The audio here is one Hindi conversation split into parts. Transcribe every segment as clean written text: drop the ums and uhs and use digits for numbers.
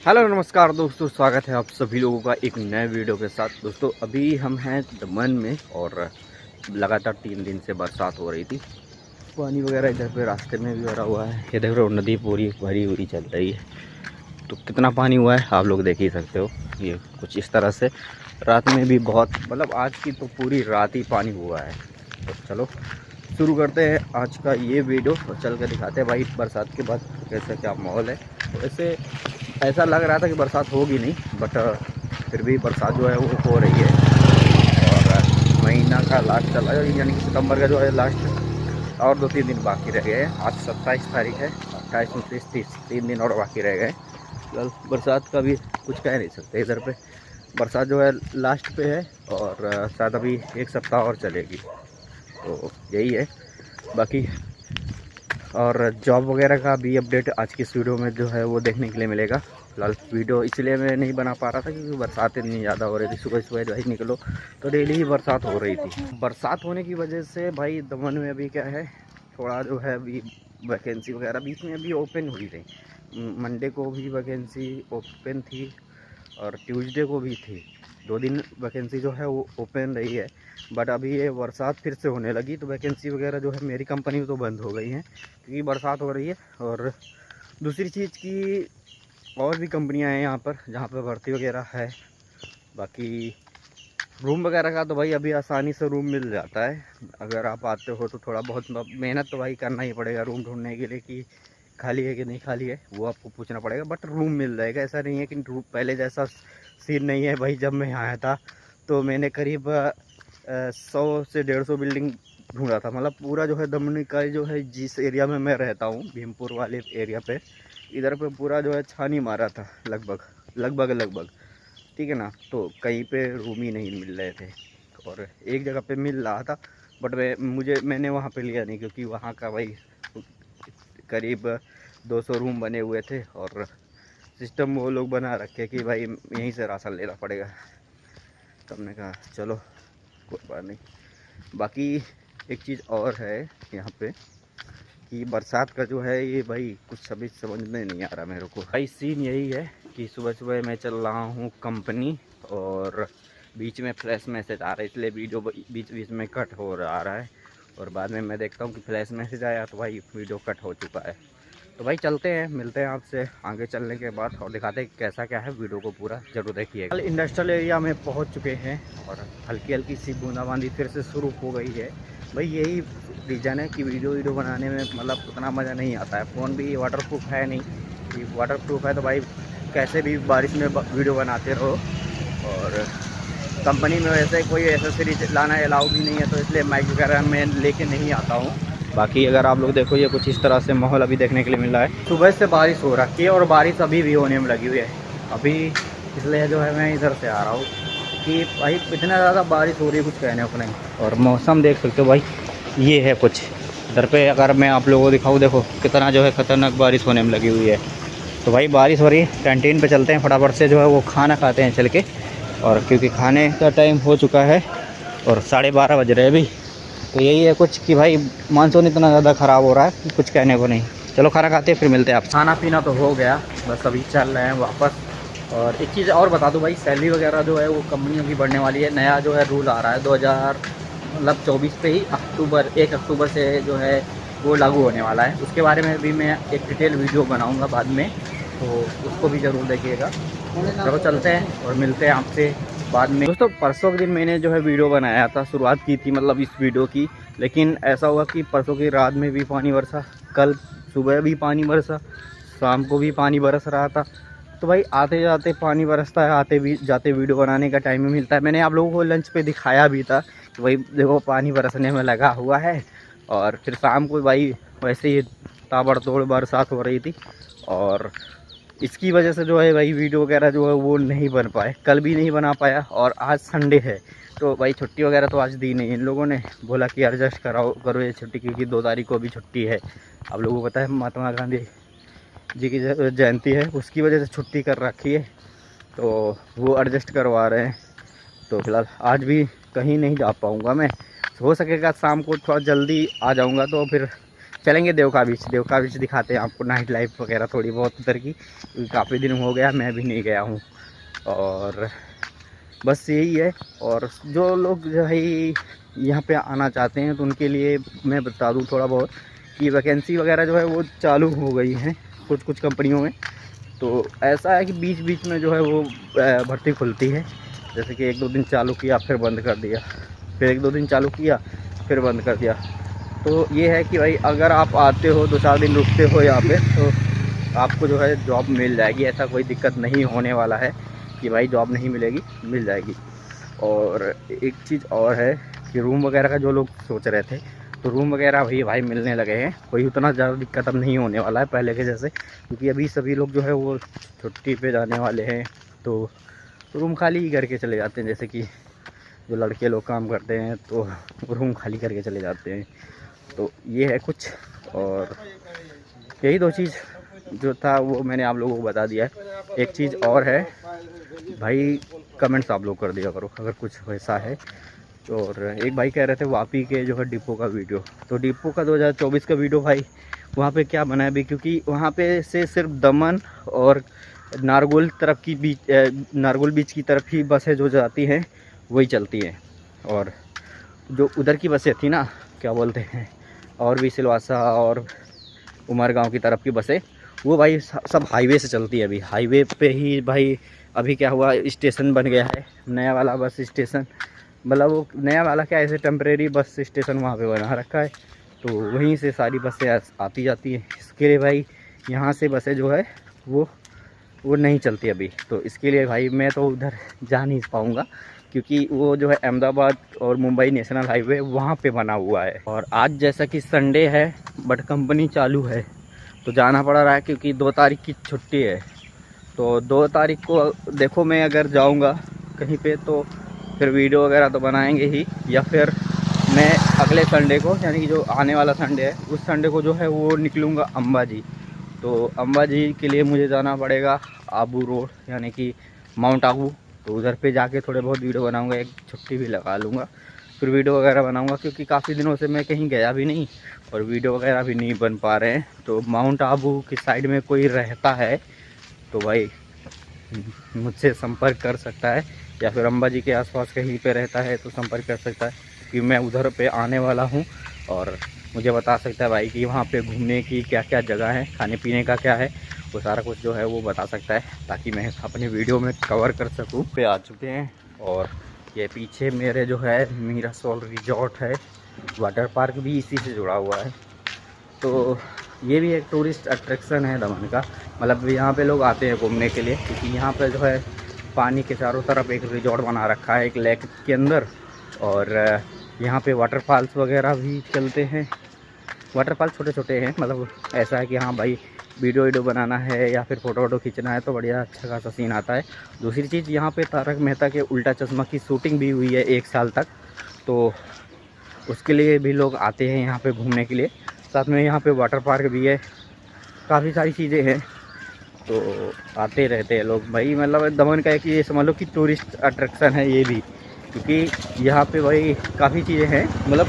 हेलो नमस्कार दोस्तों, स्वागत है आप सभी लोगों का एक नए वीडियो के साथ। दोस्तों अभी हम हैं दमन में और लगातार 3 दिन से बरसात हो रही थी। पानी वगैरह इधर पे रास्ते में भी भरा हुआ है। ये देख रहे हो, नदी पूरी भरी हुई चल रही है। तो कितना पानी हुआ है आप लोग देख ही सकते हो। ये कुछ इस तरह से रात में भी बहुत, मतलब आज की तो पूरी रात ही पानी हुआ है। तो चलो शुरू करते हैं आज का ये वीडियो और चल कर दिखाते हैं भाई बरसात के बाद कैसा क्या माहौल है। तो ऐसे ऐसा लग रहा था कि बरसात होगी नहीं, बट फिर भी बरसात जो है वो हो रही है। और महीना का लास्ट चला, यानी कि सितंबर का जो है लास्ट और 2-3 दिन बाकी रह गए हैं। आज 27 तारीख है, 28, 29, 30, 3 दिन और बाकी रह गए। फिलहाल बरसात का भी कुछ कह नहीं सकते। इधर पे बरसात जो है लास्ट पे है और शायद अभी 1 सप्ताह और चलेगी। तो यही है बाकी। और जॉब वगैरह का भी अपडेट आज की इस वीडियो में जो है वो देखने के लिए मिलेगा। फिलहाल वीडियो इसलिए मैं नहीं बना पा रहा था क्योंकि बरसात इतनी ज़्यादा हो रही थी। सुबह सुबह भाई निकलो तो डेली ही बरसात हो रही थी। बरसात होने की वजह से भाई दमन में अभी क्या है, थोड़ा जो है अभी वैकेंसी वगैरह बीच में अभी ओपन हुई थी। मंडे को भी वैकेंसी ओपन थी और ट्यूसडे को भी थी। 2 दिन वैकेंसी जो है वो ओपन रही है। बट अभी ये बरसात फिर से होने लगी तो वैकेंसी वगैरह जो है मेरी कंपनी में तो बंद हो गई हैं क्योंकि बरसात हो रही है। और दूसरी चीज़ की और भी कंपनियां हैं यहाँ पर जहाँ पर भर्ती वगैरह है। बाकी रूम वगैरह का तो भाई अभी आसानी से रूम मिल जाता है। अगर आप आते हो तो थोड़ा बहुत मेहनत तो भाई करना ही पड़ेगा रूम ढूंढने के लिए कि खाली है कि नहीं खाली है, वो आपको पूछना पड़ेगा। बट रूम मिल जाएगा, ऐसा नहीं है कि पहले जैसा सीन नहीं है भाई। जब मैं यहाँ आया था तो मैंने करीब 100 से 150 बिल्डिंग ढूंढा था। मतलब पूरा जो है दमन का जो है, जिस एरिया में मैं रहता हूँ भीमपुर वाले एरिया पे, इधर पे पूरा जो है छानी मारा था लगभग। ठीक है ना। तो कहीं पे रूम ही नहीं मिल रहे थे और एक जगह पे मिल रहा था बट मैंने वहाँ पे लिया नहीं क्योंकि वहाँ का भाई करीब 200 रूम बने हुए थे और सिस्टम वो लोग बना रखे कि भाई यहीं से राशन लेना पड़ेगा। तो हमने कहा चलो कोई बात नहीं। बाकी एक चीज़ और है यहाँ पे कि बरसात का जो है ये भाई कुछ समझ में नहीं आ रहा मेरे को। भाई सीन यही है कि सुबह सुबह मैं चल रहा हूँ कंपनी और बीच में फ्लैश मैसेज आ रहा है, इसलिए वीडियो बीच बीच में कट हो रहा है। और बाद में मैं देखता हूँ कि फ्लैश मैसेज आया तो भाई वीडियो कट हो चुका है। तो भाई चलते हैं, मिलते हैं आपसे आगे चलने के बाद और दिखाते हैं कैसा क्या है। वीडियो को पूरा जरूर देखिए। कल इंडस्ट्रियल एरिया में पहुंच चुके हैं और हल्की हल्की सी बूंदाबांदी फिर से शुरू हो गई है। भाई यही रीज़न है कि वीडियो बनाने में मतलब उतना मज़ा नहीं आता है। फ़ोन भी वाटरप्रूफ है नहीं कि वाटरप्रूफ है तो भाई कैसे भी बारिश में वीडियो बनाते रहो। और कंपनी में वैसे कोई एसेसरीज लाना अलाउ भी नहीं है तो इसलिए माइक वगैरह मैं लेके नहीं आता हूँ। बाकी अगर आप लोग देखो ये कुछ इस तरह से माहौल अभी देखने के लिए मिल रहा है। सुबह से बारिश हो रखी है और बारिश अभी भी होने में लगी हुई है अभी, इसलिए जो है मैं इधर से आ रहा हूँ कि भाई इतना ज़्यादा बारिश हो रही है कुछ कहने को नहीं। और मौसम देख सकते हो भाई, ये है कुछ इधर पे। अगर मैं आप लोगों को दिखाऊँ, देखो कितना जो है ख़तरनाक बारिश होने में लगी हुई है। तो भाई बारिश हो रही है, कैंटीन पे चलते हैं फटाफट से जो है वो खाना खाते हैं चल के। और क्योंकि खाने का टाइम हो चुका है और 12:30 बज रहे हैं अभी। तो यही है कुछ कि भाई मानसून इतना ज़्यादा ख़राब हो रहा है कि कुछ कहने को नहीं। चलो खाना खाते हैं फिर मिलते हैं आप। खाना पीना तो हो गया, बस अभी चल रहे हैं वापस। और एक चीज़ और बता दूं भाई, सैलरी वगैरह जो है वो कंपनियों की बढ़ने वाली है। नया जो है रूल आ रहा है 2024 पे ही, 1 अक्टूबर से जो है वो लागू होने वाला है। उसके बारे में भी मैं एक डिटेल वीडियो बनाऊँगा बाद में, तो उसको भी ज़रूर देखिएगा। चलो चलते हैं और मिलते हैं आपसे बाद में। दोस्तों परसों के दिन मैंने जो है वीडियो बनाया था, शुरुआत की थी मतलब इस वीडियो की। लेकिन ऐसा हुआ कि परसों की रात में भी पानी बरसा, कल सुबह भी पानी बरसा, शाम को भी पानी बरस रहा था। तो भाई आते जाते पानी बरसता है, आते भी जाते वीडियो बनाने का टाइम भी मिलता है। मैंने आप लोगों को लंच पे दिखाया भी था कि भाई देखो पानी बरसने में लगा हुआ है। और फिर शाम को भाई वैसे ही ताबड़तोड़ बरसात हो रही थी और इसकी वजह से जो है भाई वीडियो वगैरह जो है वो नहीं बन पाए, कल भी नहीं बना पाया। और आज संडे है तो भाई छुट्टी वगैरह तो आज दी नहीं, इन लोगों ने बोला कि एडजस्ट करो ये छुट्टी क्योंकि 2 तारीख को भी छुट्टी है। आप लोगों को पता है महात्मा गांधी जी की जयंती है, उसकी वजह से छुट्टी कर रखी है तो वो एडजस्ट करवा रहे हैं। तो फिलहाल आज भी कहीं नहीं जा पाऊँगा मैं। हो सकेगा शाम को थोड़ा जल्दी आ जाऊँगा तो फिर चलेंगे देवका बीच दिखाते हैं आपको नाइट लाइफ वगैरह थोड़ी बहुत उधर की, क्योंकि काफ़ी दिन हो गया मैं भी नहीं गया हूँ। और बस यही है। और जो लोग जो है यहाँ पे आना चाहते हैं तो उनके लिए मैं बता दूँ थोड़ा बहुत कि वैकेंसी वगैरह जो है वो चालू हो गई हैं कुछ कंपनियों में। तो ऐसा है कि बीच बीच में जो है वो भर्ती खुलती है, जैसे कि 1-2 दिन चालू किया फिर बंद कर दिया, फिर 1-2 दिन चालू किया फिर बंद कर दिया। तो ये है कि भाई अगर आप आते हो 2-4 दिन रुकते हो यहाँ पे तो आपको जो है जॉब मिल जाएगी, ऐसा कोई दिक्कत नहीं होने वाला है कि भाई जॉब नहीं मिलेगी, मिल जाएगी। और एक चीज़ और है कि रूम वगैरह का जो लोग सोच रहे थे तो रूम वगैरह भी भाई मिलने लगे हैं, कोई उतना ज़्यादा दिक्कत अब नहीं होने वाला है पहले के जैसे, क्योंकि अभी सभी लोग जो है वो छुट्टी पे जाने वाले हैं तो रूम खाली ही करके चले जाते हैं। जैसे कि जो लड़के लोग काम करते हैं तो रूम खाली करके चले जाते हैं। तो ये है कुछ, और यही 2 चीज़ जो था वो मैंने आप लोगों को बता दिया है। एक चीज़ और है भाई, कमेंट्स आप लोग कर दिया करो अगर कुछ वैसा है। और एक भाई कह रहे थे वापी के जो है डिपो का वीडियो, तो डिपो का 2024 का वीडियो भाई वहाँ पे क्या बना है अभी, क्योंकि वहाँ पे से सिर्फ दमन और नारगोल तरफ की नारगोल बीच की तरफ ही बसें जो जाती हैं वही चलती हैं। और जो उधर की बसें थी ना, क्या बोलते हैं, और भी सिलवासा और उमरगांव की तरफ की बसें वो भाई सब हाईवे से चलती है। अभी हाईवे पे ही भाई अभी क्या हुआ, स्टेशन बन गया है नया वाला बस स्टेशन, मतलब वो नया वाला क्या ऐसे टेम्परेरी बस स्टेशन वहाँ पे बना रखा है, तो वहीं से सारी बसें आती जाती हैं। इसके लिए भाई यहाँ से बसें जो है वो नहीं चलती अभी, तो इसके लिए भाई मैं तो उधर जा नहीं पाऊँगा, क्योंकि वो जो है अहमदाबाद और मुंबई नेशनल हाईवे वहाँ पे बना हुआ है। और आज जैसा कि संडे है बट कंपनी चालू है तो जाना पड़ रहा है, क्योंकि 2 तारीख की छुट्टी है। तो 2 तारीख को देखो मैं अगर जाऊंगा कहीं पे तो फिर वीडियो वगैरह तो बनाएंगे ही, या फिर मैं अगले संडे को यानी कि जो आने वाला संडे है उस संडे को जो है वो निकलूँगा अंबाजी। तो अंबाजी के लिए मुझे जाना पड़ेगा आबू रोड यानी कि माउंट आबू, तो उधर पे जाके थोड़े बहुत वीडियो बनाऊँगा, एक छुट्टी भी लगा लूँगा, फिर वीडियो वगैरह बनाऊँगा, क्योंकि काफ़ी दिनों से मैं कहीं गया भी नहीं और वीडियो वगैरह भी नहीं बन पा रहे हैं। तो माउंट आबू की साइड में कोई रहता है तो भाई मुझसे संपर्क कर सकता है, या फिर अंबाजी के आसपास कहीं पे रहता है तो संपर्क कर सकता है, कि मैं उधर पे आने वाला हूँ और मुझे बता सकता है भाई कि वहाँ पे घूमने की क्या क्या जगह है, खाने पीने का क्या है, वो सारा कुछ जो है वो बता सकता है, ताकि मैं अपनी वीडियो में कवर कर सकूँ। पे आ चुके हैं और ये पीछे मेरे जो है मीरासोल रिजॉर्ट है, वाटर पार्क भी इसी से जुड़ा हुआ है। तो ये भी एक टूरिस्ट अट्रैक्शन है दमन का, मतलब यहाँ पे लोग आते हैं घूमने के लिए, क्योंकि यहाँ पे जो है पानी के चारों तरफ एक रिजॉर्ट बना रखा है एक लेक के अंदर, और यहाँ पे वाटरफॉल्स वगैरह भी चलते हैं। वाटरफॉल छोटे छोटे हैं, मतलब ऐसा है कि हाँ भाई वीडियो बनाना है या फिर फ़ोटो वोटो खींचना है तो बढ़िया अच्छा खासा सीन आता है। दूसरी चीज़, यहाँ पे तारक मेहता के उल्टा चश्मा की शूटिंग भी हुई है 1 साल तक, तो उसके लिए भी लोग आते हैं यहाँ पे घूमने के लिए। साथ में यहाँ पे वाटर पार्क भी है, काफ़ी सारी चीज़ें हैं, तो आते रहते हैं लोग भाई। मतलब दमन का एक ये समझ लो कि टूरिस्ट अट्रैक्शन है ये भी, क्योंकि यहाँ पे भाई काफ़ी चीज़ें हैं, मतलब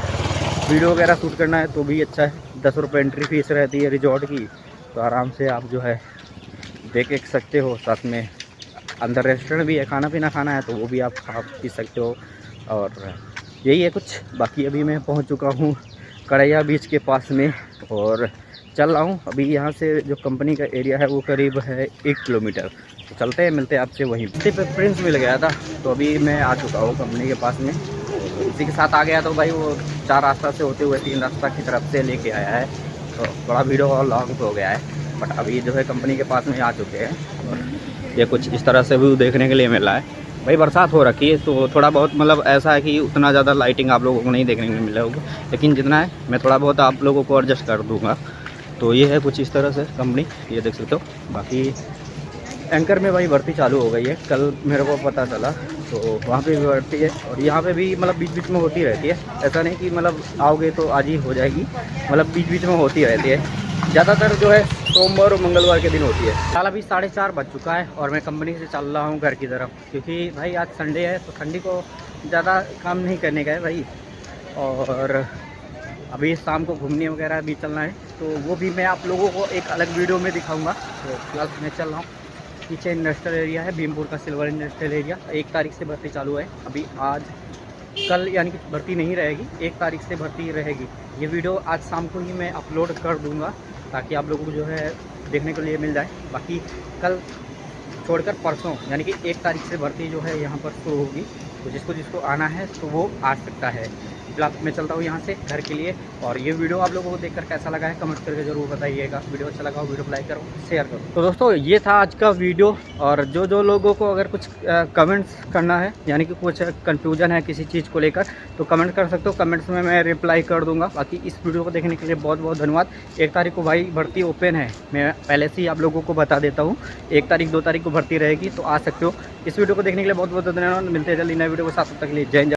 वीडियो वगैरह शूट करना है तो भी अच्छा है। 10 रुपये एंट्री फीस रहती है रिजॉर्ट की, तो आराम से आप जो है देख सकते हो। साथ में अंदर रेस्टोरेंट भी है, खाना पीना खाना है तो वो भी आप खा पी सकते हो। और यही है कुछ। बाकी अभी मैं पहुंच चुका हूं करैया बीच के पास में और चल रहा हूं। अभी यहां से जो कंपनी का एरिया है वो करीब है 1 किलोमीटर, तो चलते हैं, मिलते हैं आपसे वहीं पे। प्रिंस मिल गया था तो अभी मैं आ चुका हूँ कंपनी के पास में। इसी के साथ आ गया तो भाई वो 4 रास्ता से होते हुए 3 रास्ता की तरफ से लेके आया है, तो बड़ा वीडियो और लॉन्ग हो गया है। बट अभी जो है कंपनी के पास में आ चुके हैं और ये कुछ इस तरह से व्यू देखने के लिए मिला है। भाई बरसात हो रखी है तो थोड़ा बहुत मतलब ऐसा है कि उतना ज़्यादा लाइटिंग आप लोगों को नहीं देखने को मिला होगा, लेकिन जितना है मैं थोड़ा बहुत आप लोगों को एडजस्ट कर दूँगा। तो ये है कुछ इस तरह से कंपनी, ये देख सकते हो। बाकी एंकर में भाई भर्ती चालू हो गई है, कल मेरे को पता चला, तो वहाँ पे भी भर्ती है और यहाँ पे भी मतलब बीच बीच में होती रहती है। ऐसा नहीं कि मतलब आओगे तो आज ही हो जाएगी, मतलब बीच बीच में होती रहती है। ज़्यादातर जो है सोमवार और मंगलवार के दिन होती है। साल अभी 4:30 बज चुका है और मैं कंपनी से चल रहा हूँ घर की तरफ, क्योंकि भाई आज संडे है तो संडे को ज़्यादा काम नहीं करने का है भाई। और अभी शाम को घूमने वगैरह भी चलना है, तो वो भी मैं आप लोगों को एक अलग वीडियो में दिखाऊंगा। तो फिलहाल मैं चल रहा हूँ। पीछे इंडस्ट्रियल एरिया है, भीमपुर का सिल्वर इंडस्ट्रियल एरिया। 1 तारीख से भर्ती चालू है। अभी आज कल यानी कि भर्ती नहीं रहेगी, 1 तारीख से भर्ती रहेगी। ये वीडियो आज शाम को ही मैं अपलोड कर दूँगा ताकि आप लोगों को जो है देखने के लिए मिल जाए। बाकी कल छोड़कर परसों यानी कि 1 तारीख से भर्ती जो है यहाँ पर शुरू होगी। तो जिसको जिसको आना है तो वो आ सकता है। फिलहाल मैं चलता हूँ यहाँ से घर के लिए। और ये वीडियो आप लोगों को देखकर कैसा लगा है कमेंट करके ज़रूर बताइएगा। वीडियो अच्छा लगा हो वीडियो को लाइक करो, शेयर करो। तो दोस्तों ये था आज का वीडियो। और जो लोगों को अगर कुछ कमेंट्स करना है यानी कि कुछ कन्फ्यूजन है किसी चीज़ को लेकर तो कमेंट कर सकते हो। कमेंट्स में मैं रिप्लाई कर दूँगा। बाकी इस वीडियो को देखने के लिए बहुत बहुत धन्यवाद। 1 तारीख को भाई भर्ती ओपन है, मैं पहले से ही आप लोगों को बता देता हूँ। 1 तारीख 2 तारीख को भर्ती रहेगी, तो आ सकते हो। इस वीडियो को देखने के लिए बहुत बहुत धन्यवाद। मिलते हैं जल्दी नए वीडियो के साथ, तब तक के लिए जय हिंद।